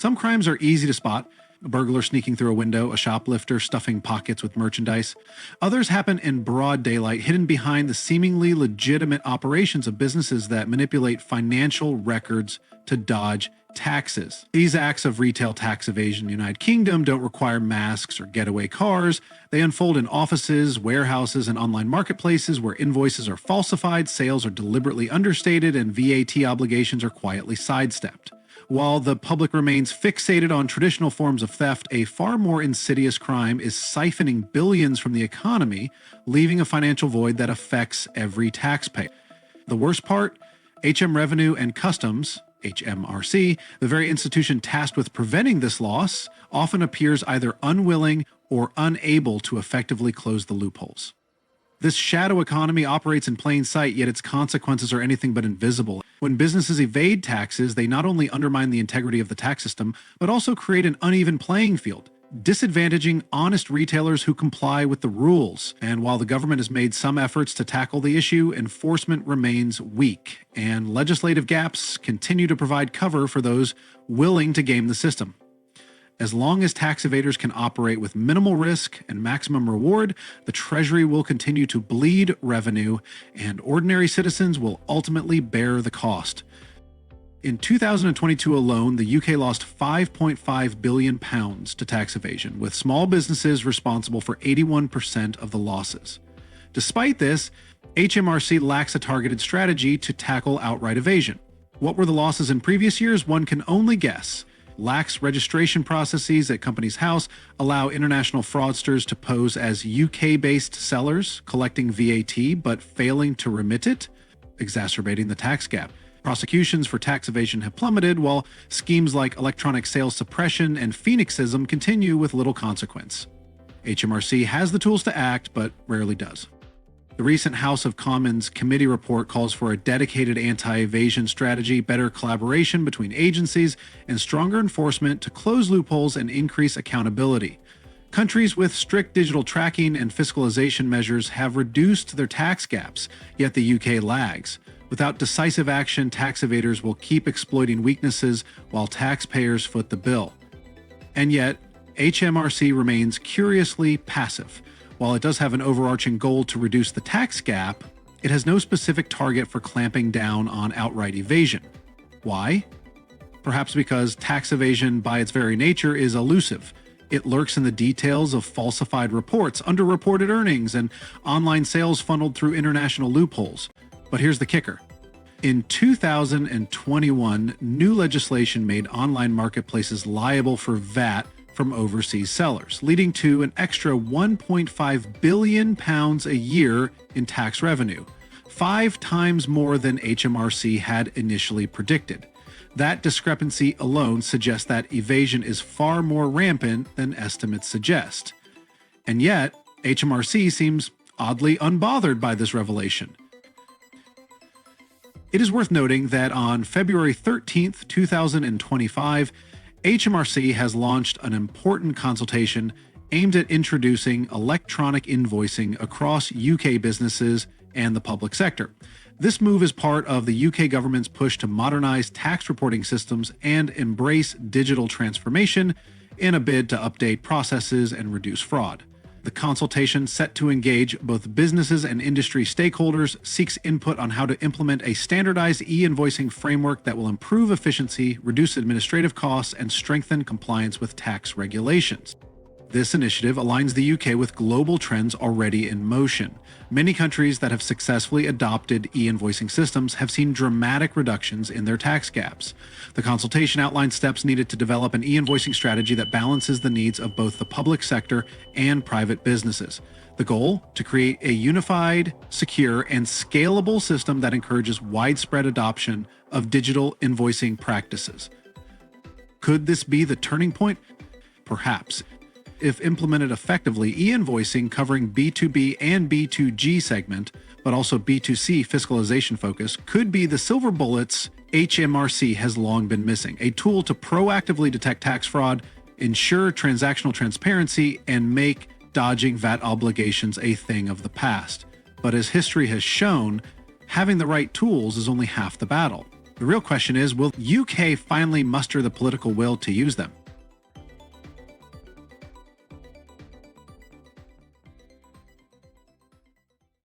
Some crimes are easy to spot: a burglar sneaking through a window, a shoplifter stuffing pockets with merchandise. Others happen in broad daylight, hidden behind the seemingly legitimate operations of businesses that manipulate financial records to dodge taxes. These acts of retail tax evasion in the United Kingdom don't require masks or getaway cars. They unfold in offices, warehouses, and online marketplaces where invoices are falsified, sales are deliberately understated, and VAT obligations are quietly sidestepped. While the public remains fixated on traditional forms of theft, a far more insidious crime is siphoning billions from the economy, leaving a financial void that affects every taxpayer. The worst part? Revenue and Customs, HMRC, the very institution tasked with preventing this loss, often appears either unwilling or unable to effectively close the loopholes. This shadow economy operates in plain sight, yet its consequences are anything but invisible. When businesses evade taxes, they not only undermine the integrity of the tax system, but also create an uneven playing field, disadvantaging honest retailers who comply with the rules. And while the government has made some efforts to tackle the issue, enforcement remains weak, and legislative gaps continue to provide cover for those willing to game the system. As long as tax evaders can operate with minimal risk and maximum reward, the Treasury will continue to bleed revenue, and ordinary citizens will ultimately bear the cost. In 2022 alone, the UK lost £5.5 billion to tax evasion, with small businesses responsible for 81% of the losses. Despite this, HMRC lacks a targeted strategy to tackle outright evasion. What were the losses in previous years? One can only guess. Lax registration processes at Companies House allow international fraudsters to pose as UK-based sellers, collecting VAT but failing to remit it, exacerbating the tax gap. Prosecutions for tax evasion have plummeted, while schemes like electronic sales suppression and phoenixism continue with little consequence. HMRC has the tools to act, but rarely does. The recent House of Commons committee report calls for a dedicated anti-evasion strategy, better collaboration between agencies, and stronger enforcement to close loopholes and increase accountability. Countries with strict digital tracking and fiscalization measures have reduced their tax gaps, yet the UK lags. Without decisive action, tax evaders will keep exploiting weaknesses while taxpayers foot the bill. And yet, HMRC remains curiously passive. While it does have an overarching goal to reduce the tax gap, it has no specific target for clamping down on outright evasion. Why? Perhaps because tax evasion by its very nature is elusive. It lurks in the details of falsified reports, underreported earnings, and online sales funneled through international loopholes. But here's the kicker. In 2021, new legislation made online marketplaces liable for VAT from overseas sellers, leading to an extra £1.5 billion a year in tax revenue, 5 times more than HMRC had initially predicted. That discrepancy alone suggests that evasion is far more rampant than estimates suggest. And yet, HMRC seems oddly unbothered by this revelation. It is worth noting that on February 13th, 2025, HMRC has launched an important consultation aimed at introducing electronic invoicing across UK businesses and the public sector. This move is part of the UK government's push to modernize tax reporting systems and embrace digital transformation in a bid to update processes and reduce fraud. The consultation, set to engage both businesses and industry stakeholders, seeks input on how to implement a standardized e-invoicing framework that will improve efficiency, reduce administrative costs, and strengthen compliance with tax regulations. This initiative aligns the UK with global trends already in motion. Many countries that have successfully adopted e-invoicing systems have seen dramatic reductions in their tax gaps. The consultation outlines steps needed to develop an e-invoicing strategy that balances the needs of both the public sector and private businesses. The goal? To create a unified, secure, and scalable system that encourages widespread adoption of digital invoicing practices. Could this be the turning point? Perhaps. If implemented effectively, e-invoicing covering B2B and B2G segment, but also B2C fiscalization focus, could be the silver bullets HMRC has long been missing, a tool to proactively detect tax fraud, ensure transactional transparency, and make dodging VAT obligations a thing of the past. But as history has shown, having the right tools is only half the battle. The real question is, will UK finally muster the political will to use them?